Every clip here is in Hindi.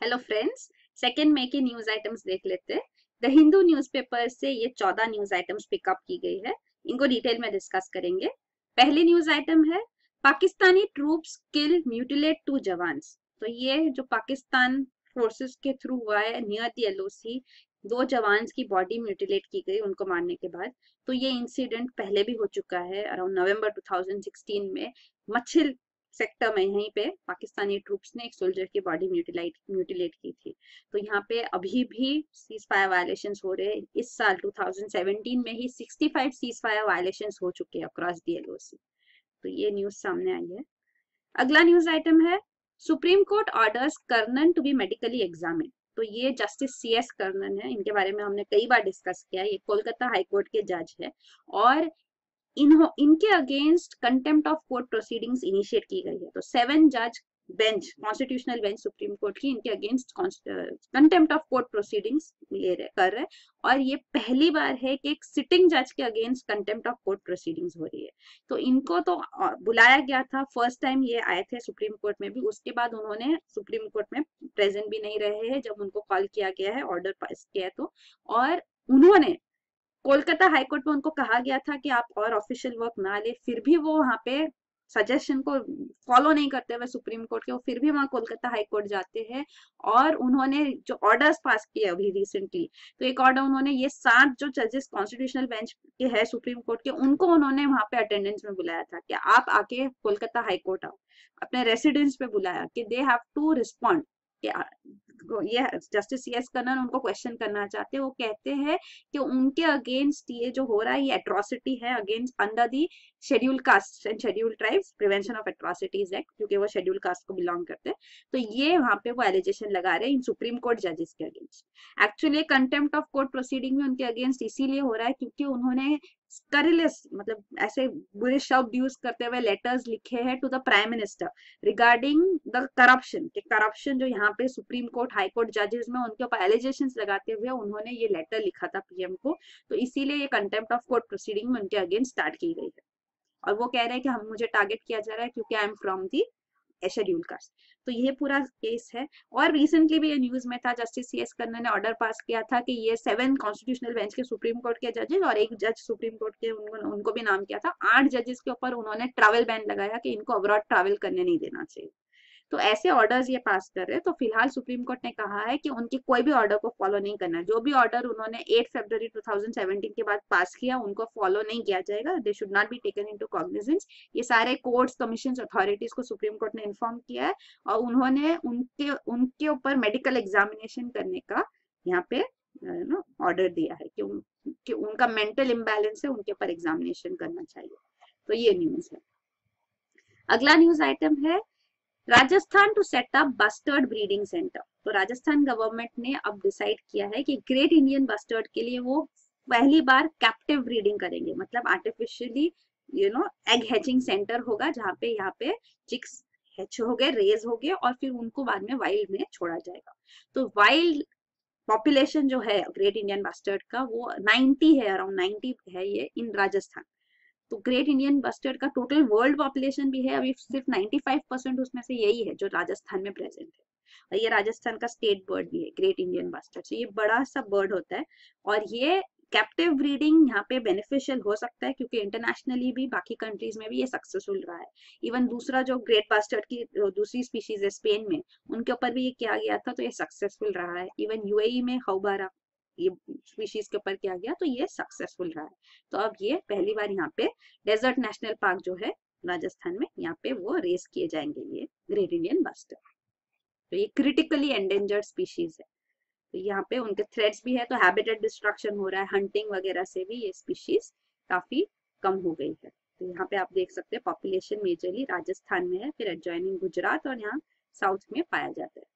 हेलो फ्रेंड्स, सेकेंड मई के न्यूज आइटम्स देख लेते हैं। द हिंदू न्यूज़पेपर से ये 14 न्यूज आइटम्स पिकअप की गई है। इनको डिटेल में डिस्कस करेंगे। पहली न्यूज आइटम है, पाकिस्तानी ट्रूप्स किल म्यूटिलेट 2 जवान्स। तो ये जो पाकिस्तान फोर्सेस के थ्रू हुआ है नियर द एलओसी, 2 जवान्स की बॉडी म्यूटिलेट की गई उनको मारने के बाद। तो ये इंसिडेंट पहले भी हो चुका है अराउंड नवंबर 2016 में। मच्छिल सेक्टर में यहीं पे पाकिस्तानी ट्रूप्स ने एक सोल्जर की बॉडी म्यूटिलेट की थी। तो यहाँ पे अभी भी सीज फायर वायलेशंस हो रहे हैं। इस साल 2017 में ही 65 सीज फायर वायलेशंस हो चुके हैं अक्रॉस दी एलओसी। तो ये न्यूज सामने आई है। अगला न्यूज आइटम है, Supreme Court orders Karnan to be medically examine. तो ये जस्टिस CS कर्नन है। इनके बारे में हमने कई बार डिस्कस किया है। ये कोलकाता हाईकोर्ट के जज है और इनके against contempt of court proceedings initiate की गई है। तो 7 जज bench, constitutional bench supreme court की, इनके against contempt of court proceedings कर रहे हैं। और ये पहली बार है कि एक सिटिंग जज के against contempt of court proceedings हो रही है। तो इनको तो बुलाया गया था, फर्स्ट टाइम ये आए थे सुप्रीम कोर्ट में भी। उसके बाद उन्होंने सुप्रीम कोर्ट में प्रेजेंट भी नहीं रहे हैं जब उनको कॉल किया गया है, ऑर्डर पास किया है तो। और उन्होंने कोलकाता हाईकोर्ट में उनको कहा गया था कि आप और ऑफिशियल वर्क ना ले, फिर भी वो वहां पे सजेशन को फॉलो नहीं करते हुए सुप्रीम कोर्ट के, वो फिर भी वहां कोलकाता हाईकोर्ट जाते हैं। और उन्होंने जो ऑर्डर्स पास किए अभी रिसेंटली, तो एक ऑर्डर उन्होंने ये 7 जो जजेस कॉन्स्टिट्यूशनल बेंच के हैं सुप्रीम कोर्ट के, उनको उन्होंने वहां पे अटेंडेंस में बुलाया था कि आप आके कोलकाता हाईकोर्ट आओ, अपने रेसिडेंस पे बुलाया कि दे हैव टू रिस्पॉन्ड। ये जस्टिस CS कर्नन उनको क्वेश्चन करना चाहते हैं। वो कहते हैं कि उनके अगेंस्ट ये जो हो रहा है ये एट्रोसिटी है against under the schedule caste and schedule tribes prevention of atrocities act, क्योंकि वो शेड्यूल कास्ट को बिलोंग करते हैं। तो ये वहां पे वो एलिगेशन लगा रहे हैं इन सुप्रीम कोर्ट जजेस के against. Actually contempt of court proceeding में उनके अगेंस्ट इसीलिए हो रहा है क्योंकि उन्होंने स्करिलेस, मतलब ऐसे बुरे शब्द यूज करते हुए लेटर्स लिखे हैं to the prime minister regarding the corruption, कि करप्शन जो यहाँ पे सुप्रीम कोर्ट हाई कोर्ट जजेस में उनके ऊपर एलिगेशंस लगाते हुए उन्होंने ये लेटर लिखा था PM को। तो इसीलिए ये कंटेम्प्ट ऑफ कोर्ट प्रोसीडिंग में उनके अगेंस्ट स्टार्ट की गई है। और वो कह रहे हैं कि हम, मुझे टारगेट किया जा रहा है क्योंकि I am from the schedule caste. तो ये पूरा केस है। और रिसेंटली भी ये न्यूज में था, जस्टिस CS कर्नन ने ऑर्डर पास किया था कि ये 7 कॉन्स्टिट्यूशनल बेंच के सुप्रीम कोर्ट के जजेस और एक जज सुप्रीम कोर्ट के, उनको भी नाम किया था। 8 जजेस के ऊपर उन्होंने ट्रैवल बैन लगाया कि इनको अब्रॉड ट्रैवल करने नहीं देना चाहिए। तो ऐसे ऑर्डर्स ये पास कर रहे हैं। तो फिलहाल सुप्रीम कोर्ट ने कहा है कि उनके कोई भी ऑर्डर को फॉलो नहीं करना है। जो भी ऑर्डर उन्होंने 8 फरवरी 2017 के बाद पास किया उनको फॉलो नहीं किया जाएगा। They should not be taken into cognizance. ये सारे कोर्ट्स, कमीशन, अथॉरिटीज को सुप्रीम कोर्ट ने इन्फॉर्म किया है और उन्होंने उनके उनके ऊपर मेडिकल एग्जामिनेशन करने का यहाँ पे ऑर्डर दिया है कि उनका मेंटल इम्बैलेंस है, उनके ऊपर एग्जामिनेशन करना चाहिए। तो ये न्यूज है। अगला न्यूज आइटम है, Rajasthan to set up bustard breeding centre. तो राजस्थान गवर्नमेंट ने अब डिसाइड किया है कि ग्रेट इंडियन बस्टर्ड के लिए वो पहली बार कैप्टिव ब्रीडिंग करेंगे, मतलब आर्टिफिशियली एग हैचिंग सेंटर होगा जहाँ पे यहाँ पे चिक्स हैच हो गए, रेज हो गए और फिर उनको बाद में वाइल्ड में छोड़ा जाएगा। तो वाइल्ड पॉपुलेशन जो है ग्रेट इंडियन बस्टर्ड का वो 90 है, अराउंड 90 है ये इन राजस्थान। तो ग्रेट इंडियन बस्टर्ड का टोटल वर्ल्ड पॉपुलेशन भी है अभी सिर्फ 95% उसमें से यही है जो राजस्थान में प्रेजेंट है। और ये राजस्थान का स्टेट बर्ड भी है ग्रेट इंडियन बस्टर्ड। तो ये बड़ा सा बर्ड होता है और ये कैप्टिव ब्रीडिंग यहाँ पे बेनिफिशियल हो सकता है क्योंकि इंटरनेशनली भी बाकी कंट्रीज में भी ये सक्सेसफुल रहा है। इवन दूसरा जो ग्रेट बस्टर्ड की दूसरी स्पीशीज है स्पेन में, उनके ऊपर भी ये किया गया था तो ये सक्सेसफुल रहा है। इवन UAE में हौबारा ये स्पीशीज के ऊपर किया गया तो ये सक्सेसफुल रहा है। तो अब ये पहली बार यहाँ पे डेजर्ट नेशनल पार्क जो है राजस्थान में, यहाँ पे वो रेस किए जाएंगे ये ग्रेट इंडियन बस्टर्ड। तो ये क्रिटिकली एंडेंजर्ड स्पीशीज है। तो यहाँ पे उनके थ्रेट्स भी है, तो हैबिटेट डिस्ट्रक्शन हो रहा है, हंटिंग वगैरह से भी ये स्पीशीज काफी कम हो गई है। तो यहाँ पे आप देख सकते हैं पॉपुलेशन मेजरली राजस्थान में है, फिर एडजॉइनिंग गुजरात और यहाँ साउथ में पाया जाता है।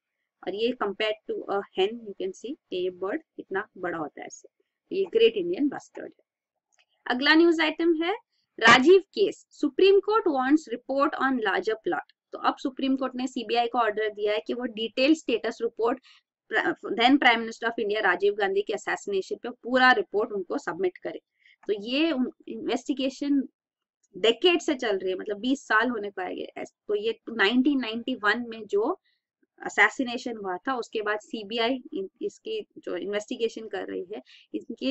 और ये कंपेयर टू अ हेन यू कैन सी कि ये बर्ड कितना बड़ा होता है ऐसे। तो ये ग्रेट इंडियन बस्टर्ड है। अगला न्यूज आइटम है, Rajiv case, supreme court wants report on larger plot. तो अब सुप्रीम कोर्ट ने CBI को ऑर्डर दिया है कि वो detail status report then prime minister of India Rajiv Gandhi के असैसिनेशन पे पूरा रिपोर्ट उनको सबमिट करे। तो ये इन्वेस्टिगेशन डेकेड से चल रही है, मतलब 20 साल होने को आएंगे। तो ये 1991 में जो असैसिनेशन हुआ था उसके बाद सीबीआई इसकी जो इन्वेस्टिगेशन कर रही है,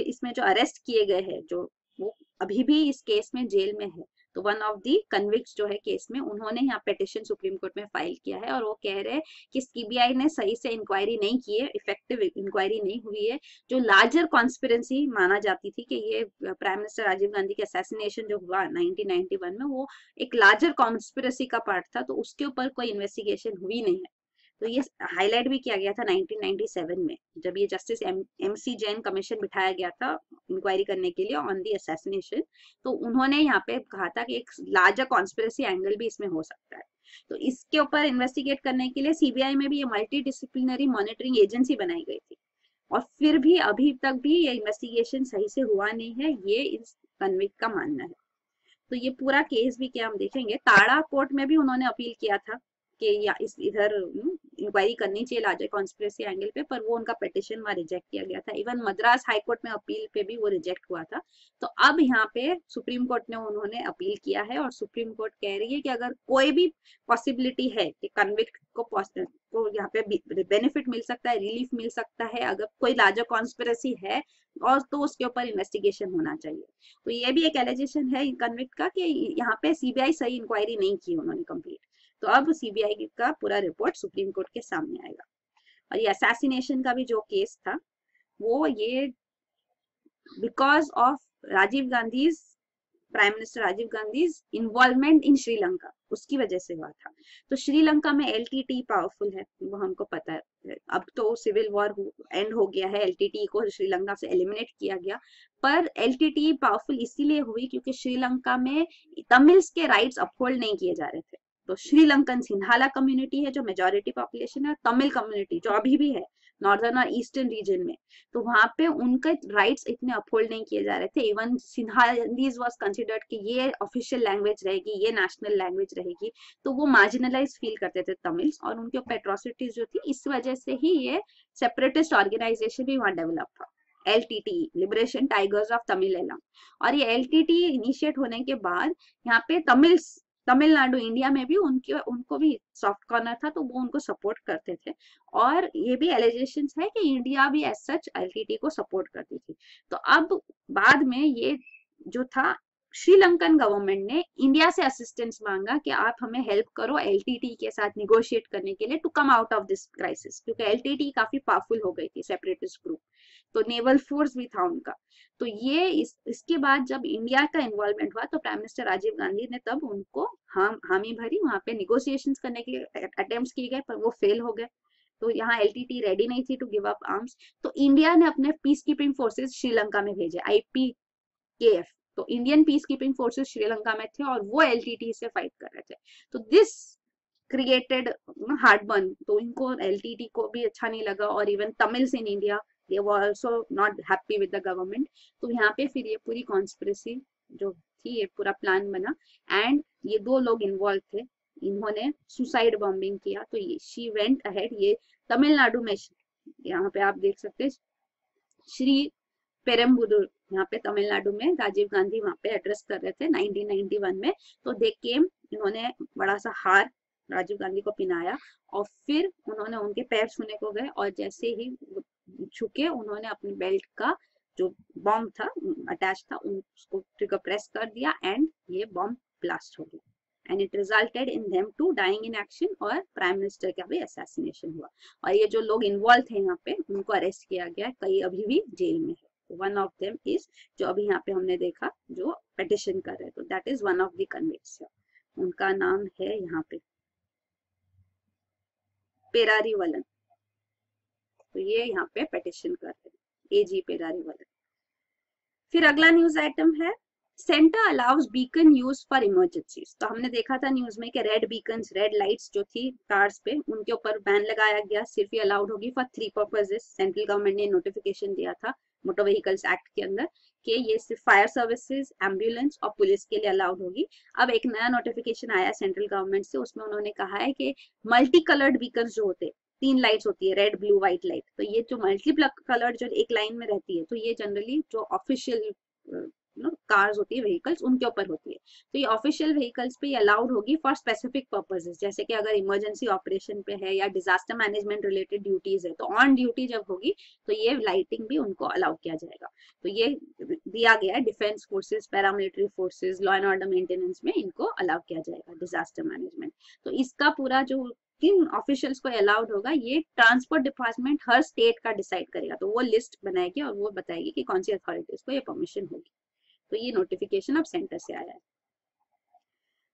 इसमें जो अरेस्ट किए गए हैं जो वो अभी भी इस केस में जेल में है। तो वन ऑफ दी कन्विक्ट्स जो है केस में, उन्होंने यहाँ पिटिशन सुप्रीम कोर्ट में फाइल किया है और वो कह रहे हैं कि सीबीआई ने सही से इंक्वायरी नहीं की है, इफेक्टिव इंक्वायरी नहीं हुई है। जो लार्जर कॉन्स्पिरेसी माना जाती थी कि ये प्राइम मिनिस्टर राजीव गांधी के असैसिनेशन जो हुआ 1991 में, वो एक लार्जर कॉन्स्पिरेसी का पार्ट था, तो उसके ऊपर कोई इन्वेस्टिगेशन हुई नहीं है। तो ये हाईलाइट भी किया गया था 1997 में, जब ये जस्टिस एमसी जैन कमीशन बिठाया गया था इंक्वायरी करने के लिए ऑन दी असैसिनेशन। तो उन्होंने यहाँ पे कहा था कि एक लार्जर कॉन्स्पिरेसी एंगल भी इसमें हो सकता है। तो इसके ऊपर इन्वेस्टिगेट करने के लिए सीबीआई में भी ये मल्टी डिसिप्लिनरी मॉनिटरिंग एजेंसी बनाई गई थी, और फिर भी अभी तक भी ये इन्वेस्टिगेशन सही से हुआ नहीं है, ये इस कन्विक्ट का मानना है। तो ये पूरा केस भी क्या हम देखेंगे, ताड़ा कोर्ट में भी उन्होंने अपील किया था कि या इस इधर इंक्वायरी करनी चाहिए लार्जर कॉन्स्पिरेसी एंगल पे, पर वो उनका पिटिशन वहां रिजेक्ट किया गया था। इवन मद्रास हाई कोर्ट में अपील पे भी वो रिजेक्ट हुआ था। तो अब यहाँ पे सुप्रीम कोर्ट ने उन्होंने अपील किया है, और सुप्रीम कोर्ट कह रही है कि अगर कोई भी पॉसिबिलिटी है कि कन्विक्ट को यहाँ पे बेनिफिट मिल सकता है, रिलीफ मिल सकता है, अगर कोई लार्जर कॉन्स्पिरेसी है और तो उसके ऊपर इन्वेस्टिगेशन होना चाहिए। तो ये भी एक एलिगेशन है कन्विक्ट का कि यहाँ पे सीबीआई सही इंक्वायरी नहीं की उन्होंने कंप्लीट। तो अब सीबीआई का पूरा रिपोर्ट सुप्रीम कोर्ट के सामने आएगा। और ये असैसिनेशन का भी जो केस था, वो ये because of Rajiv Gandhi, prime minister Rajiv Gandhi involvement in Sri Lanka, उसकी वजह से हुआ था। तो श्रीलंका में एलटीटी पावरफुल है, वो हमको पता है। अब तो सिविल वॉर एंड हो गया है, एलटीटी को श्रीलंका से एलिमिनेट किया गया, पर एलटीटी पावरफुल इसीलिए हुई क्योंकि श्रीलंका में तमिल्स के राइट्स अपहोल्ड नहीं किए जा रहे थे। तो श्रीलंकन सिंहाला कम्युनिटी है जो मेजोरिटी पॉपुलेशन है, तमिल कम्युनिटी जो अभी भी है नॉर्दर्न और ईस्टर्न रीजन में, तो वहां पे उनके राइट्स इतने अपहोल्ड नहीं किए जा रहे थे। इवन सिंहालीज वाज कंसिडर्ड कि ये ऑफिशियल लैंग्वेज रहेगी, ये नेशनल लैंग्वेज रहेगी, तो वो मार्जिनलाइज फील करते थे तमिल्स, और उनके ऊपर एट्रोसिटीज जो थी, इस वजह से ही ये सेपरेटिस्ट ऑर्गेनाइजेशन भी वहां डेवलप था, LTT, liberation tigers of Tamil. और ये एलटीटी इनिशिएट होने के बाद यहाँ पे तमिलनाडु इंडिया में भी उनको भी सॉफ्ट कॉर्नर था, तो वो उनको सपोर्ट करते थे। और ये भी एलिगेशन है कि इंडिया भी एज सच एलटीटी को सपोर्ट करती थी। तो अब बाद में ये जो था, श्रीलंकन गवर्नमेंट ने इंडिया से असिस्टेंस मांगा कि आप हमें हेल्प करो एलटीटी के साथ निगोशिएट करने के लिए to come out of this crisis, क्योंकि एलटीटी काफी पावरफुल हो गई थी, सेपरेटिस्ट ग्रुप, तो नेवल फोर्स भी था उनका। तो ये इसके बाद जब इंडिया का इन्वॉल्वमेंट हुआ, तो प्राइम मिनिस्टर राजीव गांधी ने तब उनको हामी भरी, वहां पे निगोशिएशंस करने के अटेम्प्ट्स किए गए, पर वो फेल हो गए। तो यहाँ एलटीटी रेडी नहीं थी टू गिव अप आर्म्स, तो इंडिया ने अपने पीस कीपिंग फोर्सेस श्रीलंका में भेजे, IPKF। तो Indian peace keeping forces Sri Lanka में थे और वो एलटीटी से फाइट कर रहे थे। तो दिस क्रिएटेड हार्ट बर्न, तो इनको एलटीटी को भी अच्छा नहीं लगा, और even Tamils in India they were also not happy with the government। तो यहाँ पे फिर ये पूरी कॉन्स्पिरेसी जो थी, ये पूरा प्लान बना, एंड ये 2 लोग इन्वॉल्व थे, इन्होंने सुसाइड बॉम्बिंग किया। तो ये शी वेंट अहेड, ये तमिलनाडु में, यहाँ पे आप देख सकते हैं श्री पेरम्बुदुर, यहाँ पे तमिलनाडु में राजीव गांधी वहां पे एड्रेस कर रहे थे 1991 में। तो दे केम, इन्होंने बड़ा सा हार राजीव गांधी को पिनाया, और फिर उन्होंने उनके पैर छूने को गए, और जैसे ही छुके उन्होंने अपनी बेल्ट का जो बॉम्ब था अटैच था, उसको ट्रिगर प्रेस कर दिया, एंड ये बॉम्ब ब्लास्ट हो गया, and it resulted in them to dying in action, और प्राइम मिनिस्टर का भी असैसिनेशन हुआ। और ये जो लोग इन्वॉल्व थे यहाँ पे, उनको अरेस्ट किया गया, कई अभी भी जेल में है। वन ऑफ देम इज जो अभी यहाँ पे हमने देखा जो पिटिशन कर रहे, तो that is one of the convicts. उनका नाम है यहाँ पे पेरारीवलन। तो ये यहाँ पे पिटिशन कर रहे हैं, AG पेरारीवलन। फिर अगला न्यूज आइटम है, centre allows beacon use for emergencies. तो हमने देखा था न्यूज में कि रेड बीकन्स, रेड लाइट्स जो थी कार्स पे, उनके ऊपर बैन लगाया गया, सिर्फ ये अलाउड होगी फॉर 3 पर्पसेस। सेंट्रल गवर्नमेंट ने नोटिफिकेशन दिया था मोटर व्हीकल्स एक्ट के अंदर कि ये सिर्फ फायर सर्विसेज, एम्बुलेंस और पुलिस के लिए अलाउड होगी। अब एक नया नोटिफिकेशन आया सेंट्रल गवर्नमेंट से, उसमें उन्होंने कहा है कि मल्टी कलर्ड बीकन्स जो होते, 3 लाइट्स होती है, रेड ब्लू व्हाइट लाइट, तो ये जो मल्टीपल कलर जो एक लाइन में रहती है, तो ये जनरली जो ऑफिशियल कार्स होती है, व्हीकल्स, उनके ऊपर होती है। तो ये ऑफिशियल व्हीकल्स पे अलाउड होगी फॉर स्पेसिफिक पर्पसेस, जैसे कि अगर इमरजेंसी ऑपरेशन पे है या डिजास्टर मैनेजमेंट रिलेटेड ड्यूटीज है, तो ऑन ड्यूटी जब होगी तो ये लाइटिंग भी उनको अलाउ किया जाएगा। तो ये दिया गया है defence forces, paramilitary forces, law and order maintenance में इनको अलाउ किया जाएगा डिजास्टर मैनेजमेंट। तो इसका पूरा जो किन ऑफिशियल्स को अलाउड होगा ये ट्रांसपोर्ट डिपार्टमेंट हर स्टेट का डिसाइड करेगा। तो वो लिस्ट बनाएगी और वो बताएगी कि कौन सी अथॉरिटीज को ये परमिशन होगी। तो ये नोटिफिकेशन अब सेंटर से आया है।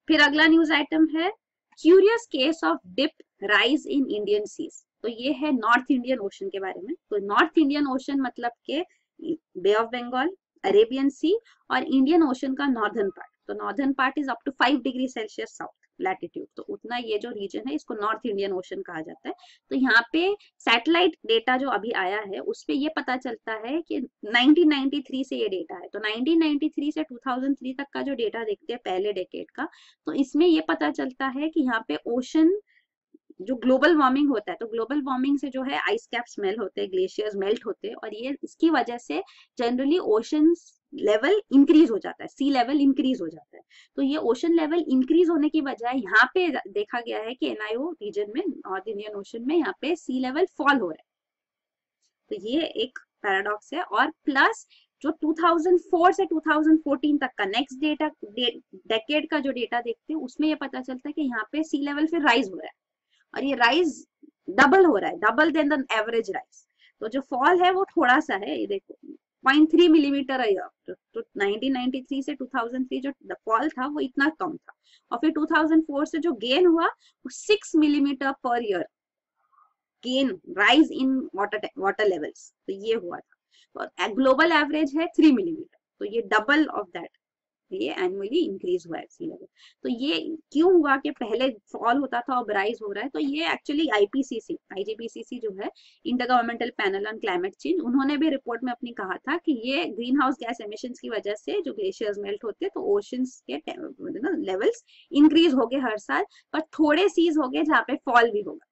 फिर अगला न्यूज आइटम है curious case of dip rise in Indian seas. तो ये है नॉर्थ इंडियन ओशन के बारे में। तो नॉर्थ इंडियन ओशन मतलब के bay of Bengal, Arabian sea और इंडियन ओशन का नॉर्दर्न पार्ट। तो northern part is up to 5 degree Celsius south latitude, तो उतना ये जो रीजन है इसको नॉर्थ इंडियन ओशन कहा जाता है। तो यहाँ पे सैटेलाइट डेटा जो अभी आया है उसपे ये पता चलता है कि 1993 से ये डेटा है। तो 1993 से 2003 तक का जो डेटा देखते हैं पहले डेकेड का, तो इसमें ये पता चलता है कि यहाँ पे ओशन जो ग्लोबल वार्मिंग होता है, तो ग्लोबल वार्मिंग से जो है आइस कैप्स मेल्ट होते हैं, ग्लेशियर्स मेल्ट होते हैं, और ये इसकी वजह से जनरली ओशन लेवल इंक्रीज हो जाता है, सी लेवल इंक्रीज हो जाता है। तो ये ओशन लेवल इंक्रीज होने की बजाय यहाँ पे देखा गया है कि एनआईओ रीजन में, नॉर्थ इंडियन ओशन में, यहाँ पे सी लेवल फॉल हो रहा है। तो ये एक पैराडॉक्स है। और प्लस जो 2004 से 2014 तक का नेक्स्ट डेकेड का जो डेटा देखते हैं उसमें ये पता चलता है कि यहाँ पे सी लेवल फिर राइज हो रहा है, और ये राइज डबल हो रहा है, double then the average rise. तो जो फॉल है वो थोड़ा सा है, ये देखो 0.3 मिलीमीटर है। तो 1993 से 2003 जो फॉल था वो इतना कम था, और फिर 2004 से जो गेन हुआ वो 6 millimetre per year gain, rise in water levels. तो ये हुआ था। तो ग्लोबल एवरेज है 3 मिलीमीटर, तो ये डबल ऑफ दैट, ये एनुअली इंक्रीज हुआ है सी लेवल। तो ये क्यों हुआ कि पहले फॉल होता था अब राइज हो रहा है? तो ये एक्चुअली आईजीपीसीसी जो है, inter governmental panel on climate change, उन्होंने भी रिपोर्ट में अपनी कहा था कि ये ग्रीन हाउस गैस एमिशंस की वजह से जो ग्लेशियर्स मेल्ट होते हैं तो ओशंस के लेवल्स इंक्रीज हो गए हर साल, पर थोड़े सीज हो गए जहाँ पे फॉल भी होगा।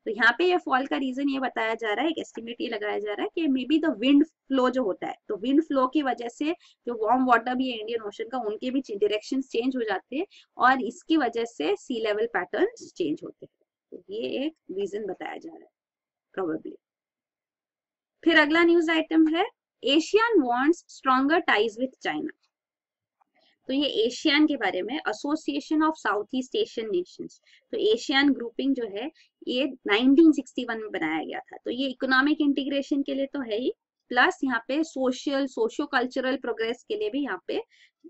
तो यहाँ पे ये फॉल का रीजन ये बताया जा रहा है, एक एस्टिमेट ये लगाया जा रहा है कि may be the wind flow जो होता है, तो विंड फ्लो की वजह से जो वार्म वाटर भी है इंडियन ओशन का, उनके भी डायरेक्शन चेंज हो जाते हैं, और इसकी वजह से सी लेवल पैटर्न चेंज होते हैं। तो ये एक रीजन बताया जा रहा है प्रोबेबली। फिर अगला न्यूज आइटम है Asian wants stronger ties with China. तो ये एशियन के बारे में, association of south East Asian Nations. तो एशियन ग्रुपिंग जो है ये 1961 में बनाया गया था। तो ये इकोनॉमिक इंटीग्रेशन के लिए तो है ही, प्लस यहाँ पे सोशो कल्चरल प्रोग्रेस के लिए भी यहाँ पे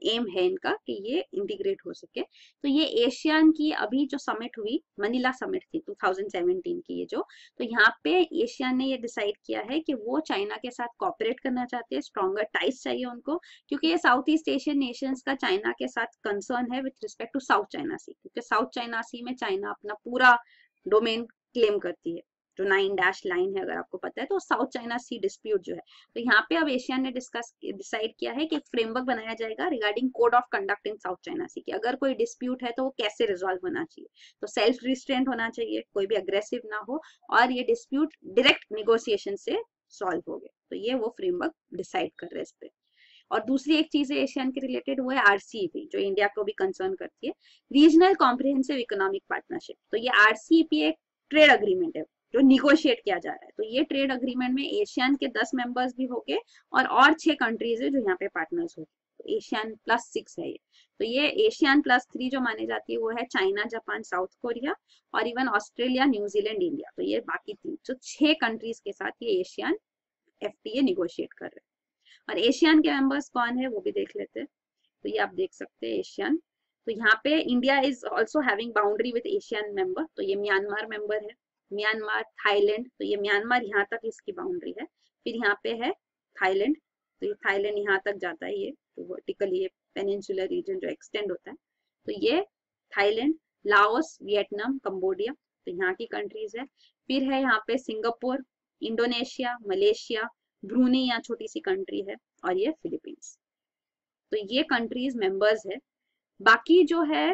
एम है इनका कि ये इंटीग्रेट हो सके। तो ये एशियन की अभी जो समिट हुई, मनीला समिट थी 2017 की ये जो, तो यहाँ पे एशियन ने ये डिसाइड किया है कि वो चाइना के साथ कॉपरेट करना चाहते हैं, स्ट्रॉन्गर टाइज चाहिए उनको, क्योंकि ये साउथ ईस्ट एशियन नेशंस का चाइना के साथ कंसर्न है with respect to South China Sea, क्योंकि साउथ चाइना सी में चाइना अपना पूरा डोमेन क्लेम करती है। जो 9 लाइन है, अगर आपको पता है, तो साउथ चाइना सी डिस्प्यूट जो है, तो यहाँ पे अब एशियन ने डिसाइड किया है कि एक फ्रेमवर्क बनाया जाएगा regarding code of conduct in South China Sea, कि अगर कोई डिस्प्यूट है तो वो कैसे रिजॉल्व होना चाहिए। तो सेल्फ रिस्ट्रेंट होना चाहिए, कोई भी अग्रेसिव ना हो, और ये डिस्प्यूट डायरेक्ट निगोसिएशन से सॉल्व हो गए। तो ये वो फ्रेमवर्क डिसाइड कर रहे हैं इस पे। और दूसरी एक चीज है एशियन के रिलेटेड, वो है आरसीईपी, जो इंडिया को भी कंसर्न करती है, रीजनल कॉम्प्रिहेंसिव इकोनॉमिक पार्टनरशिप। तो ये आरसीईपी एक ट्रेड अग्रीमेंट है जो निगोशिएट किया जा रहा है। तो ये ट्रेड अग्रीमेंट में एशियन के 10 मेंबर्स भी होंगे, और 6 कंट्रीज है जो यहाँ पे पार्टनर्स होंगे। तो एशियन +6 है ये। तो ये एशियन +3 जो माने जाती है वो है चाइना, जापान, साउथ कोरिया, और इवन ऑस्ट्रेलिया, न्यूजीलैंड, इंडिया। तो ये बाकी 3 जो 6 कंट्रीज के साथ ये एशियन एफटीए निगोशिएट कर रहे हैं। और एशियन के मेंबर्स कौन है वो भी देख लेते हैं। तो ये आप देख सकते हैं एशियन। तो यहाँ पे India is also having boundary with Asian member. तो ये म्यांमार मेंबर है, म्यांमार, थाईलैंड। तो ये म्यांमार यहाँ तक इसकी बाउंड्री है। फिर यहाँ पे है थाईलैंड। तो ये थाईलैंड यहाँ तक जाता है, ये तो वर्टिकली ये पेनिनसुलर रीजन जो एक्सटेंड होता है। तो ये थाईलैंड, लाओस, वियतनाम, कंबोडिया, तो यहाँ की कंट्रीज है। फिर है यहाँ पे सिंगापुर, इंडोनेशिया, मलेशिया, ब्रूनी यहाँ छोटी सी कंट्री है, और ये फिलीपींस। तो ये कंट्रीज मेंबर्स है। बाकी जो है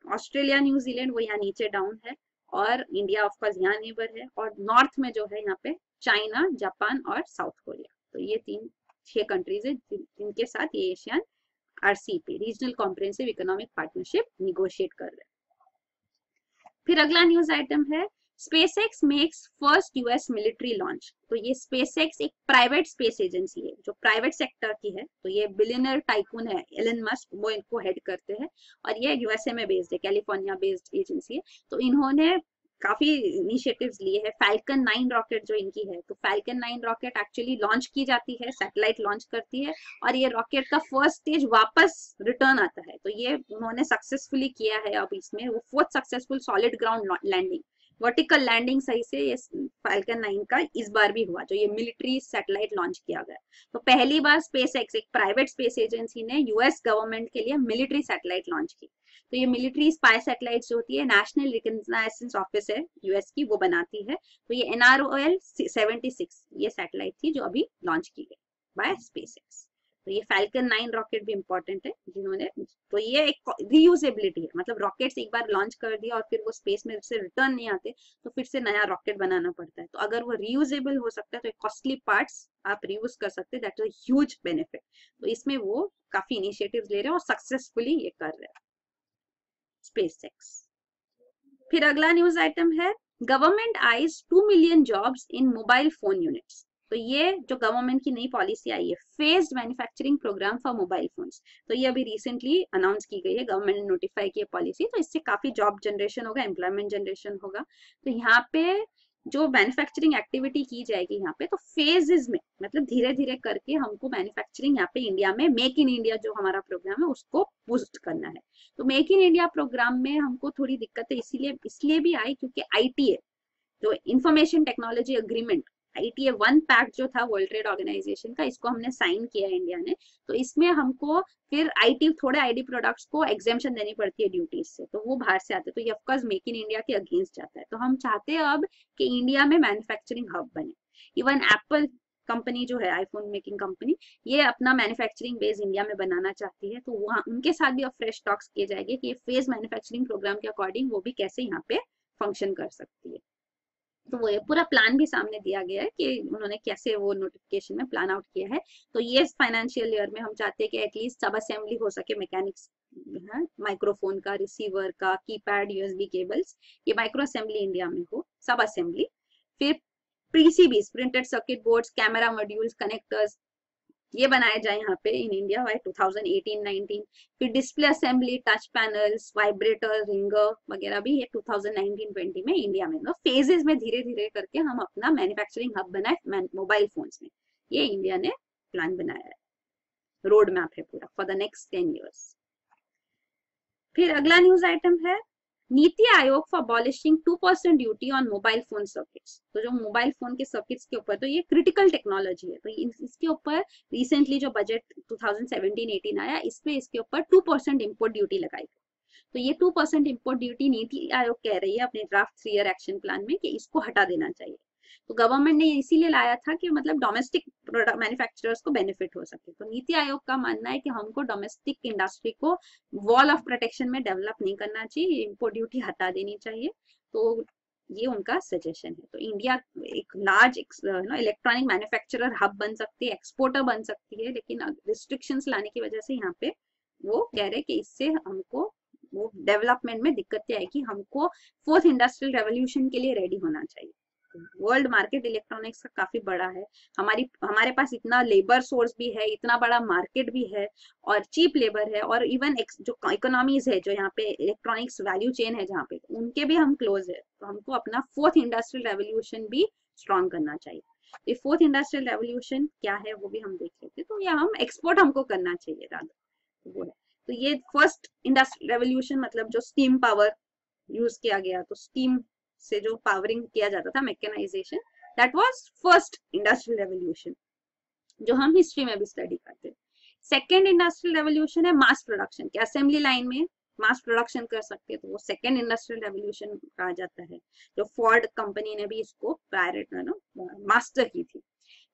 ऑस्ट्रेलिया, न्यूजीलैंड, वो यहाँ नीचे डाउन है, और इंडिया ऑफ कोर्स यहाँ नेबर है, और नॉर्थ में जो है यहाँ पे चाइना, जापान और साउथ कोरिया। तो ये 6 कंट्रीज है जिनके साथ ये Asian RCEP, regional comprehensive economic partnership negotiate कर रहे हैं। फिर अगला न्यूज आइटम है SpaceX makes first US military launch. तो ये SpaceX एक प्राइवेट स्पेस एजेंसी है जो प्राइवेट सेक्टर की है। तो ये बिलियनर टाइकून है एलन मस्क, वो इनको हेड करते हैं और ये USA में बेस्ड है, कैलिफोर्निया बेस्ड एजेंसी है। तो इन्होंने काफी इनिशिएटिव्स लिए हैं। फैल्कन 9 रॉकेट जो इनकी है, तो फैल्कन 9 रॉकेट एक्चुअली लॉन्च की जाती है, सैटेलाइट लॉन्च करती है और ये रॉकेट का फर्स्ट स्टेज वापस रिटर्न आता है। तो ये उन्होंने सक्सेसफुली किया है। अब इसमें वो 4th successful solid ground landing, vertical landing सही से ये फैल्कन 9 का इस बार भी हुआ, जो ये मिलिट्री सैटेलाइट लॉन्च किया गया। तो पहली बार SpaceX एक प्राइवेट स्पेस एजेंसी ने US गवर्नमेंट के लिए मिलिट्री सैटेलाइट लॉन्च की। तो ये मिलिट्री स्पाई सैटेलाइट जो होती है, नेशनल रिकॉग्नाइजेशन ऑफिस है US की, वो बनाती है। तो ये NROL 76 ये सैटेलाइट थी जो अभी लॉन्च की गई बाय SpaceX। तो ये फैल्कन 9 रॉकेट भी इंपॉर्टेंट है जिन्होंने, तो ये एक रीयूजेबिलिटी है, मतलब रॉकेट्स एक बार लॉन्च कर दिया और फिर वो स्पेस में से रिटर्न नहीं आते तो फिर से नया रॉकेट बनाना पड़ता है। तो अगर वो रीयूजेबल हो सकता है तो कॉस्टली पार्ट्स आप रीयूज कर सकते हैं, दैट इज ह्यूज बेनिफिट। तो इसमें वो काफी इनिशिएटिव्स ले रहे हैं और सक्सेसफुली ये कर रहे हैं SpaceX। फिर अगला न्यूज आइटम है government eyes 2 million jobs in mobile phone units. तो ये जो गवर्नमेंट की नई पॉलिसी आई है, phased manufacturing programme for mobile phones, तो ये अभी रिसेंटली अनाउंस की गई है, गवर्नमेंट ने नोटिफाई की है पॉलिसी। तो इससे काफी जॉब जनरेशन होगा, एम्प्लॉयमेंट जनरेशन होगा। तो यहाँ पे जो मैन्युफैक्चरिंग एक्टिविटी की जाएगी यहाँ पे, तो फेजेस में, मतलब धीरे धीरे करके हमको मैन्युफैक्चरिंग यहाँ पे इंडिया में, मेक इन इंडिया जो हमारा प्रोग्राम है उसको बूस्ट करना है। तो मेक इन इंडिया प्रोग्राम में हमको थोड़ी दिक्कतें इसलिए भी आई क्योंकि ITA जो information technology agreement, ITA 1 pact जो था वर्ल्ड ट्रेड ऑर्गेनाइजेशन का, इसको हमने साइन किया है इंडिया ने। तो इसमें हमको फिर थोड़े ID प्रोडक्ट्स को एग्जेम्पशन देनी पड़ती है ड्यूटीज से, तो वो बाहर से आते हैं। तो ये ऑफकोर्स मेक इन इंडिया के अगेंस्ट जाता है। तो हम चाहते हैं अब कि इंडिया में मैन्युफैक्चरिंग हब बने। इवन एप्पल कंपनी जो है, आईफोन मेकिंग कंपनी, ये अपना मैन्युफैक्चरिंग बेस इंडिया में बनाना चाहती है। तो वहाँ उनके साथ भी अब फ्रेश टॉक्स किए जाएंगे कि ये फेज मैन्युफैक्चरिंग प्रोग्राम के अकॉर्डिंग वो भी कैसे यहाँ पे फंक्शन कर सकती है। तो वो ये पूरा प्लान भी सामने दिया गया है कि उन्होंने कैसे वो नोटिफिकेशन में प्लान आउट किया है। तो ये फाइनेंशियल ईयर में हम चाहते हैं कि एटलीस्ट सब असेंबली हो सके, मैकेनिक्स, माइक्रोफोन का, रिसीवर का, कीपैड, USB केबल्स, ये माइक्रो असेंबली इंडिया में हो, सब असेंबली। फिर PCBs, printed circuit boards, camera modules, connectors, ये बनाए जाए यहाँ पे इन इंडिया बाय 2018-19। फिर display assembly, touch panels, vibrator, ringer वगैरह भी ये 2019-20 में इंडिया में, मतलब फेजेस में धीरे धीरे करके हम अपना मैन्युफैक्चरिंग हब बनाए मोबाइल फोन्स में। ये इंडिया ने प्लान बनाया है, रोड मैप है पूरा फॉर द नेक्स्ट 10 years। फिर अगला न्यूज आइटम है NITI Aayog for abolishing 2% duty on mobile phone circuits. तो जो मोबाइल फोन के सर्किट्स के ऊपर, तो ये क्रिटिकल टेक्नोलॉजी है, तो इसके ऊपर रिसेंटली जो बजट 2017-18 आया, इसमें इसके ऊपर 2% इम्पोर्ट ड्यूटी लगाई गई। तो ये 2% इम्पोर्ट ड्यूटी नीति आयोग कह रही है अपने ड्राफ्ट 3 ईयर एक्शन प्लान में कि इसको हटा देना चाहिए। तो गवर्नमेंट ने इसीलिए लाया था कि मतलब डोमेस्टिक प्रोडक्ट मैन्युफैक्चरर्स को बेनिफिट हो सके। तो नीति आयोग का मानना है कि हमको डोमेस्टिक इंडस्ट्री को वॉल ऑफ प्रोटेक्शन में डेवलप नहीं करना चाहिए, इम्पोर्ट ड्यूटी हटा देनी चाहिए। तो ये उनका सजेशन है। तो इंडिया एक लार्ज इलेक्ट्रॉनिक मैन्युफैक्चरर हब बन सकती है, एक्सपोर्टर बन सकती है, लेकिन रिस्ट्रिक्शंस लाने की वजह से यहाँ पे वो कह रहे हैं कि इससे हमको वो डेवलपमेंट में दिक्कतें आएगी, हमको 4th इंडस्ट्रियल रेवोल्यूशन के लिए रेडी होना चाहिए। वर्ल्ड मार्केट इलेक्ट्रॉनिक्स का काफी बड़ा है, हमारे पास इतना लेबर सोर्स भी है, इतना बड़ा मार्केट भी है और चीप लेबर है, और इवन जो इकोनॉमीज है जो यहाँ पे इलेक्ट्रॉनिक्स वैल्यू चेन है जहाँ पे, उनके भी हम क्लोज है। तो हमको अपना 4th इंडस्ट्रियल रेवोल्यूशन भी स्ट्रॉन्ग करना चाहिए। तो 4th इंडस्ट्रियल रेवोल्यूशन क्या है वो भी हम देख लेते हैं। तो ये हम एक्सपोर्ट हमको करना चाहिए ज्यादा, वो है। तो ये फर्स्ट इंडस्ट्रियल रेवोल्यूशन, मतलब जो स्टीम पावर यूज किया गया, तो स्टीम से जो पावरिंग किया जाता था, mechanisation, that was first industrial revolution जो हम हिस्ट्री में भी स्टडी करते हैं। सेकेंड इंडस्ट्रियल रेवोल्यूशन है मास प्रोडक्शन, के असेंबली लाइन में मास प्रोडक्शन कर सकते हैं, तो वो सेकेंड इंडस्ट्रियल रेवोल्यूशन कहा जाता है, जो फोर्ड कंपनी ने भी इसको मास्टर की थी।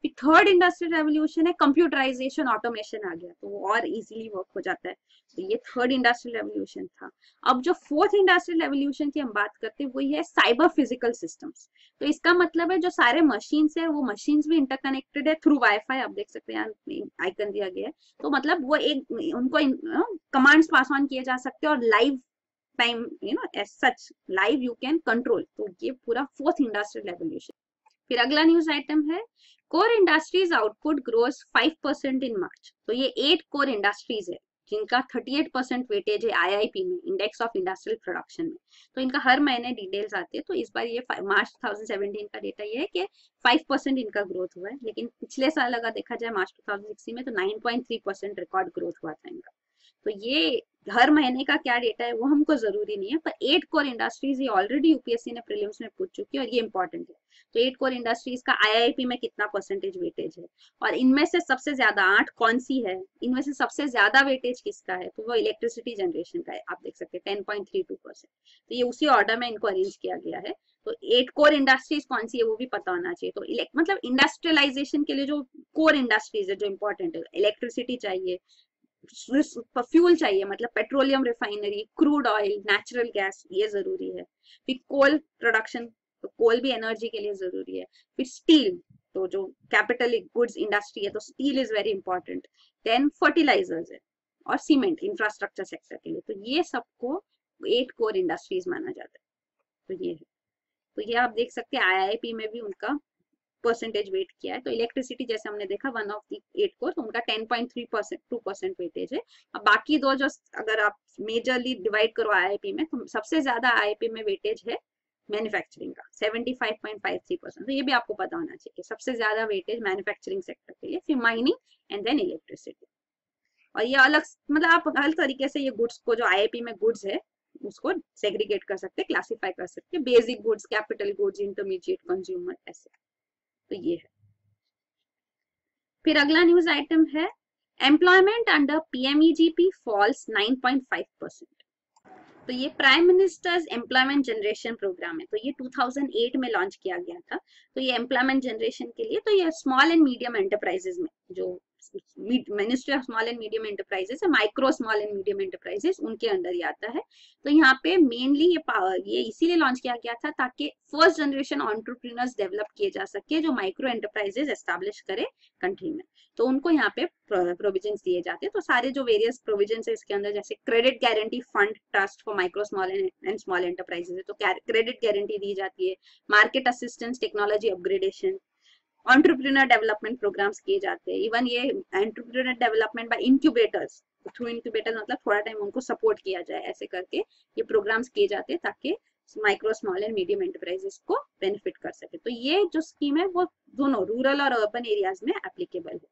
फिर थर्ड इंडस्ट्रियल रेवोल्यूशन है कंप्यूटराइजेशन, ऑटोमेशन आ गया, तो वो और इजीली वर्क हो जाता है। तो ये थर्ड इंडस्ट्रियल रेवोल्यूशन था। अब जो फोर्थ इंडस्ट्रियल रेवोल्यूशन की हम बात करते हैं वही है साइबर फिजिकल सिस्टम्स। तो इसका मतलब है जो सारे मशीन्स है वो मशीन्स भी इंटरकनेक्टेड है थ्रू वाईफाई। आप देख सकते हैं यहाँ आइकन दिया गया है। तो मतलब वो एक उनको कमांड्स पास ऑन किए जा सकते हैं और live time as such live you can control. तो ये पूरा फोर्थ इंडस्ट्रियल रेवोल्यूशन। फिर अगला न्यूज आइटम है core industries output grows 5% in March. तो ये 8 कोर इंडस्ट्रीज है जिनका 38% वेटेज है आईआईपी में, इंडेक्स ऑफ इंडस्ट्रियल प्रोडक्शन में। तो इनका हर महीने डिटेल्स आते हैं। तो इस बार ये मार्च 2017 का डेटा ये है कि 5% इनका ग्रोथ हुआ है, लेकिन पिछले साल अगर देखा जाए मार्च 2016 में तो 9.3% रिकॉर्ड ग्रोथ हुआ था इनका। तो ये हर महीने का क्या डेटा है वो हमको जरूरी नहीं है, पर 8 कोर इंडस्ट्रीज ये ऑलरेडी यूपीएससी ने प्रीलिम्स में पूछ चुकी है और ये इंपॉर्टेंट है। तो 8 कोर इंडस्ट्रीज का आईआईपी में कितना परसेंटेज वेटेज है और इनमें से सबसे ज्यादा 8 कौन सी है, इनमें से सबसे ज्यादा वेटेज किसका है, तो वो इलेक्ट्रिसिटी जनरेशन का है। आप देख सकते हैं 10.32%। तो ये उसी ऑर्डर में इनको अरेंज किया गया है। तो 8 कोर इंडस्ट्रीज कौन सी है वो भी पता होना चाहिए। तो मतलब इंडस्ट्रियलाइजेशन के लिए जो कोर इंडस्ट्रीज है जो इंपॉर्टेंट है, इलेक्ट्रिसिटी चाहिए, फ्यूल चाहिए मतलब petroleum refinery, crude oil, natural gas, ये जरूरी है। फिर कोल प्रोडक्शन, तो कोल भी एनर्जी के लिए जरूरी है। फिर स्टील, तो जो कैपिटल गुड्स इंडस्ट्री है तो steel is very important. Then fertilisers है और सीमेंट इंफ्रास्ट्रक्चर सेक्टर के लिए। तो ये सबको 8 कोर इंडस्ट्रीज माना जाता है। तो ये है, तो ये आप देख सकते हैं आईआईपी में भी उनका परसेंटेज वेट किया है। तो इलेक्ट्रिसिटी जैसे हमने देखा 1 ऑफ द 8 कोर, तो उनका 10.32% वेटेज है। अब बाकी दो जो अगर आप मेजरली डिवाइड करो आईआईपी में, तो सबसे ज्यादा आईआईपी में वेटेज है मैन्युफैक्चरिंग का 75.53%। तो ये भी आपको पता होना चाहिए कि सबसे ज्यादा वेटेज मैन्युफैक्चरिंग सेक्टर के लिए, फिर माइनिंग एंड देन इलेक्ट्रिसिटी। और ये अलग मतलब आप हर तरीके से ये गुड्स को जो आईआईपी में गुड्स है उसको सेग्रीगेट कर सकते, क्लासिफाई कर सकते, basic goods, capital goods, intermediate, consumer, ऐसे। तो ये है। फिर अगला न्यूज आइटम है एम्प्लॉयमेंट अंडर पीएमईजीपी फॉल्स 9.5%। तो ये prime minister's employment generation programme है। तो ये 2008 में लॉन्च किया गया था। तो ये एम्प्लॉयमेंट जनरेशन के लिए, तो ये स्मॉल एंड मीडियम एंटरप्राइजेस में, जो ministry of small and medium enterprises है, micro small and medium enterprises, उनके अंडर ही आता है। तो यहाँ पे मेनली ये इसीलिए लॉन्च किया गया था ताकि फर्स्ट जनरेशन एंटरप्रेन्योर्स डेवलप किए जा सके जो माइक्रो एंटरप्राइजेस एस्टैब्लिश करे कंट्री में। तो उनको यहाँ पे प्रोविजंस दिए जाते हैं। तो सारे जो वेरियस प्रोविजंस है इसके अंदर, जैसे credit guarantee fund trust for micro small and small enterprises है, तो क्रेडिट गारंटी दी जाती है। Market assistance, technology upgradation, entrepreneur development programmes किए जाते हैं। इवन ये entrepreneur development by incubators, through incubators मतलब थोड़ा टाइम उनको सपोर्ट किया जाए, ऐसे करके ये प्रोग्राम्स किए जाते हैं ताकि micro small and medium enterprises को बेनिफिट कर सके। तो ये जो स्कीम है वो दोनों रूरल और अर्बन एरियाज में एप्लीकेबल है।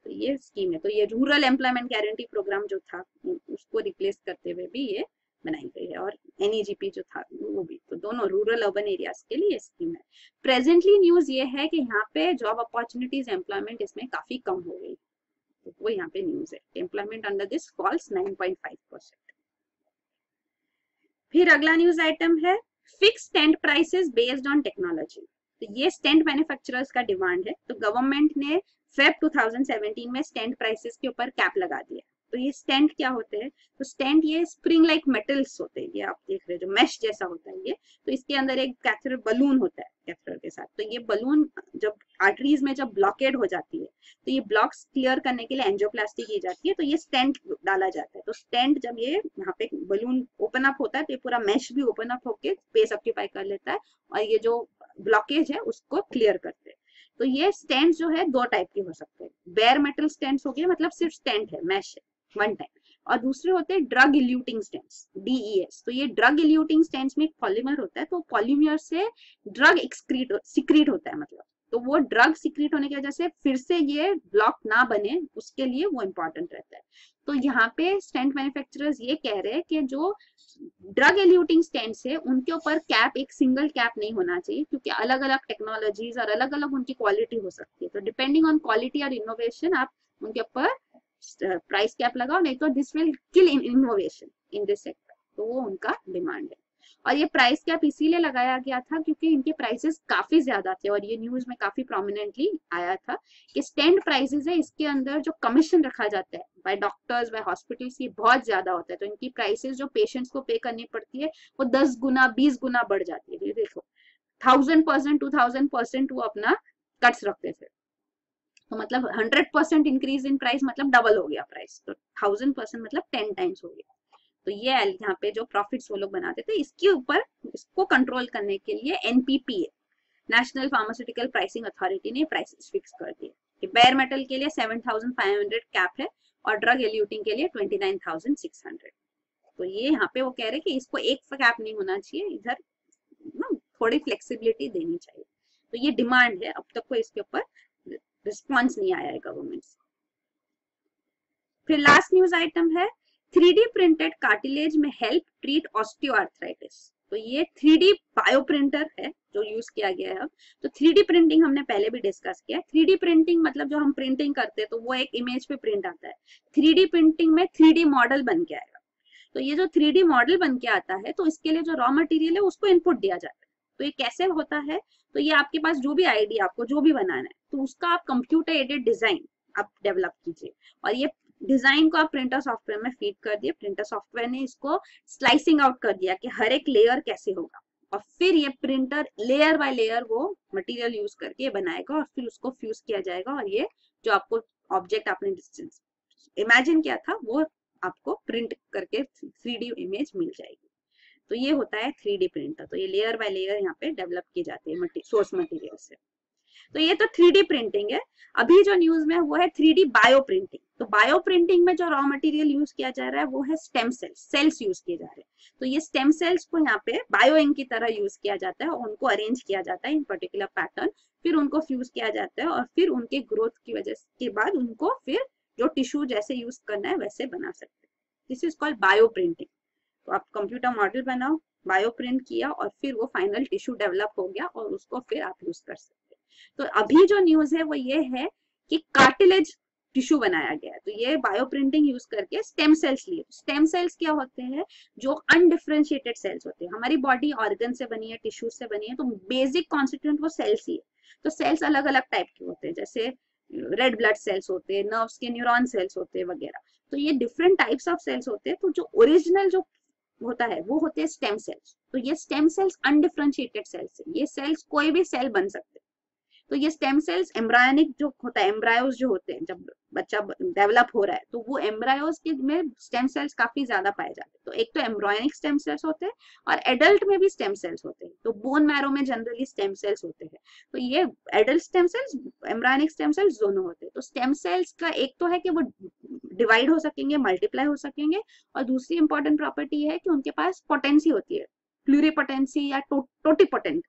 तो ये स्कीम है। तो ये रूरल एम्प्लॉयमेंट गारंटी प्रोग्राम जो था उसको रिप्लेस करते हुए भी ये बनाई गई है, और एनईजीपी जो था वो भी। तो दोनों रूरल अर्बन एरियाज के लिए स्कीम है। प्रेजेंटली न्यूज ये है कि यहाँ पे जॉब अपॉर्चुनिटीज, एम्प्लॉयमेंट इसमें काफी कम हो गई। तो वो यहाँ पे न्यूज है, एम्प्लॉयमेंट अंडर दिस फॉल्स 9.5%। फिर अगला न्यूज आइटम है fix stand prices based on technology. तो ये स्टैंड मैन्युफैक्चरर्स का डिमांड है। तो गवर्नमेंट ने फेब 2017 में स्टैंड प्राइसेस के ऊपर कैप लगा दिया। तो ये स्टैंड क्या होते हैं, तो स्टैंड ये स्प्रिंग लाइक मेटल्स होते हैं, ये आप देख रहे हैं जो मैश जैसा होता है ये। तो इसके अंदर एक कैथेटर बलून होता है कैथेटर के साथ। तो ये बलून जब आर्टरीज में जब ब्लॉकेड हो जाती है तो ये ब्लॉक्स क्लियर करने के लिए एंजियोप्लास्टी की जाती है। तो ये स्टेंट डाला जाता है। तो स्टेंट जब ये यहाँ पे बलून ओपन अप होता है तो ये पूरा मैश भी ओपन अप होके स्पेस ऑक्यूपाई कर लेता है और ये जो ब्लॉकेज है उसको क्लियर करते हैं। तो ये स्टेंट जो है दो टाइप के हो सकते हैं। बेयर मेटल स्टेंट हो गया, मतलब सिर्फ स्टेंट है, मैश है वन टाइम, और दूसरे होते हैं ड्रग इल्यूटिंग स्टेंट्स, DES। तो ये ड्रग इल्यूटिंग स्टेंट्स में एक पॉलीमर होता है। तो पॉलीमर से ड्रग सिक्रीट होता है, मतलब तो वो ड्रग सिक्रीट होने की वजह से फिर से ये ब्लॉक ना बने, उसके लिए वो इम्पोर्टेंट रहता है। तो यहाँ पे स्टेंट मैन्युफैक्चरर्स ये कह रहे हैं कि जो ड्रग इल्यूटिंग स्टेंट्स है उनके ऊपर कैप, एक सिंगल कैप नहीं होना चाहिए, क्योंकि अलग अलग टेक्नोलॉजीज और अलग अलग उनकी क्वालिटी हो सकती है। तो डिपेंडिंग ऑन क्वालिटी और इनोवेशन आप उनके ऊपर प्राइस कैप लगाओ, नहीं तो this will kill in innovation in this sector. तो वो उनका डिमांड है। और ये प्राइस कैप इसीलिए लगाया गया था क्योंकि इनके प्राइसेस काफी ज्यादा थे, और ये न्यूज में काफी प्रोमिनेंटली आया था कि स्टैंड प्राइसेस है, इसके अंदर जो कमीशन रखा जाता है बाय डॉक्टर्स बाय हॉस्पिटल्स, ये बहुत ज्यादा होता है, तो इनकी प्राइसेस जो पेशेंट्स को पे करनी पड़ती है वो 10 गुना 20 गुना बढ़ जाती है। ये देखो 1000%, 2000% वो अपना कट्स रखते थे, तो मतलब 100% इंक्रीज इन प्राइस मतलब डबल हो गया प्राइस, तो 1000% मतलब 10 टाइम्स हो गया। तो ये यहाँ पे जो प्रॉफिट्स वो लोग बनाते थे, इसके ऊपर इसको कंट्रोल करने के लिए NPPA, national pharmaceutical pricing authority ने प्राइसेस फिक्स कर दिए कि बेयर मेटल के लिए 7500 कैप है और ड्रग एल्यूटिंग के लिए 29600। तो ये यहाँ पे वो कह रहे हैं कि इसको एक कैप नहीं होना चाहिए, इधर ना थोड़ी फ्लेक्सिबिलिटी देनी चाहिए। तो ये डिमांड है, अब तक को इसके ऊपर रिस्पॉन्स नहीं आया है गवर्नमेंट से। फिर लास्ट न्यूज आइटम है 3D प्रिंटेड कार्टिलेज में हेल्प ट्रीट ऑस्टियोआर्थराइटिस। तो ये 3D बायो प्रिंटर है जो यूज किया गया है। तो 3D प्रिंटिंग हमने पहले भी डिस्कस किया। 3D प्रिंटिंग मतलब जो हम प्रिंटिंग करते हैं तो वो एक इमेज पे प्रिंट आता है, 3D प्रिंटिंग में 3D मॉडल बन के आएगा। तो ये जो 3D मॉडल बन के आता है तो इसके लिए जो रॉ मटेरियल है उसको इनपुट दिया जाता है। तो ये कैसे होता है, तो ये आपके पास जो भी आइडिया आपको जो भी बनाना है तो उसका आप कंप्यूटर एडेड डिजाइन आप डेवलप कीजिए, और ये डिजाइन को आप प्रिंटर सॉफ्टवेयर में फीड कर दिए। प्रिंटर सॉफ्टवेयर ने इसको स्लाइसिंग आउट कर दिया कि हर एक लेयर कैसे होगा, और फिर ये प्रिंटर लेयर बाय लेयर वो मटेरियल यूज करके बनाएगा और फिर उसको फ्यूज किया जाएगा, और ये जो आपको ऑब्जेक्ट आपने इमेजिन किया था वो आपको प्रिंट करके 3D इमेज मिल जाएगी। तो ये होता है 3D प्रिंटर। तो ये लेयर बाय लेयर यहाँ पे डेवलप की जाती है सोर्स मटेरियल से। तो ये तो 3D प्रिंटिंग है। अभी जो न्यूज में वो है 3D बायो प्रिंटिंग। तो बायो प्रिंटिंग में जो रॉ मटेरियल यूज किया जा रहा है वो है स्टेम सेल्स यूज किए जा रहे हैं। तो ये स्टेम सेल्स को यहाँ पे बायो इंक की तरह यूज किया जाता है और उनको अरेंज किया जाता है इन पर्टिकुलर पैटर्न, फिर उनको फ्यूज किया जाता है और फिर उनके ग्रोथ की वजह के बाद उनको फिर जो टिश्यू जैसे यूज करना है वैसे बना सकते हैं। This is called bio printing. तो आप कंप्यूटर मॉडल बनाओ, बायो प्रिंट किया और फिर वो फाइनल टिश्यू डेवलप हो गया और उसको फिर आप यूज कर सकते हैं। तो अभी जो न्यूज है वो ये है कि कार्टिलेज टिश्यू बनाया गया है। तो ये बायो प्रिंटिंग यूज करके स्टेम सेल्स लिए। स्टेम सेल्स क्या होते हैं, जो अनडिफरेंशिएटेड सेल्स होते हैं। हमारी बॉडी ऑर्गन से बनी है, टिश्यू से बनी है, तो बेसिक कॉन्स्टिट्यूएंट वो सेल्स ही है। तो सेल्स अलग अलग टाइप के होते हैं, जैसे रेड ब्लड सेल्स होते हैं, नर्व्स के न्यूरॉन सेल्स होते हैं वगैरह। तो ये डिफरेंट टाइप्स ऑफ सेल्स होते हैं। तो जो ओरिजिनल जो होता है वो होते हैं स्टेम सेल्स। तो ये स्टेम सेल्स अनडिफरेंशिएटेड सेल्स है। ये सेल्स कोई भी सेल बन सकते हैं। तो ये स्टेम सेल्स एम्ब्रायोनिक जो होता है, एम्ब्रायोस जो होते हैं जब बच्चा डेवलप हो रहा है तो वो एम्ब्रायोस के में स्टेम सेल्स काफी ज्यादा पाए जाते हैं। तो एक तो एम्ब्रायोनिक स्टेम सेल्स होते हैं और एडल्ट में भी स्टेम सेल्स होते हैं। तो बोन मैरो में जनरली स्टेम सेल्स होते हैं। तो ये adult stem cells, embryonic stem cells दोनों होते हैं। तो स्टेम सेल्स का एक तो है कि वो डिवाइड हो सकेंगे, मल्टीप्लाई हो सकेंगे, और दूसरी इंपॉर्टेंट प्रॉपर्टी है कि उनके पास पोटेंसी होती है, प्लूरिपोटेंसी या टोटीपोटेंट।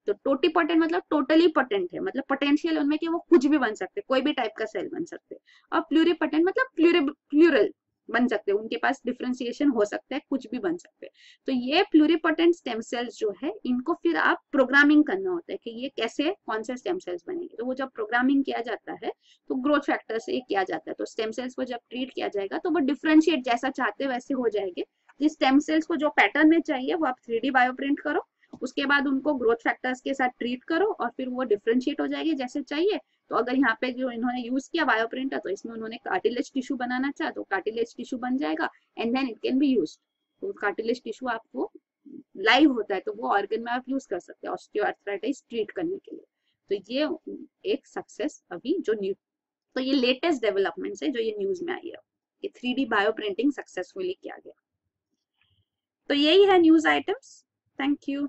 तो टोटीपोटेंट मतलब टोटली पोटेंट है, मतलब पोटेंशियल उनमें कि वो कुछ भी बन सकते, कोई भी टाइप का सेल बन सकते। और प्लूरिपोटेंट मतलब प्लूरल बन सकते, उनके पास डिफरेंशिएशन हो सकता है, कुछ भी बन सकते। तो ये प्लूरिपोटेंट स्टेम सेल्स जो है इनको फिर आप प्रोग्रामिंग करना होता है कि ये कैसे कौन से स्टेम सेल्स बनेंगे। तो वो जब प्रोग्रामिंग किया जाता है तो ग्रोथ फैक्टर से किया जाता है। तो स्टेम सेल्स को जब ट्रीट किया जाएगा तो वो डिफरेंशिएट जैसा चाहते वैसे हो जाएंगे। जिस स्टेम सेल्स को जो पैटर्न में चाहिए वो आप 3D बायो प्रिंट करो, उसके बाद उनको ग्रोथ फैक्टर्स के साथ ट्रीट करो और फिर वो डिफरेंशिएट हो जाएगी जैसे चाहिए। तो अगर यहाँ पे जो इन्होंने यूज किया बायो प्रिंटर, तो इसमें उन्होंने कार्टिलेज टिश्यू बनाना चाहा तो कार्टिलेज टिश्यू बन जाएगा and then it can be used. तो कार्टिलेज टिश्यू आपको लाइव होता है तो वो ऑर्गन में आप यूज कर सकते हैं ऑस्टियोआर्थराइटिस ट्रीट करने के लिए। तो ये एक सक्सेस अभी जो न्यू, तो ये लेटेस्ट डेवलपमेंट है जो ये न्यूज में आई है कि 3D बायो प्रिंटिंग सक्सेसफुली किया गया। तो यही है न्यूज आइटम्स। Thank you.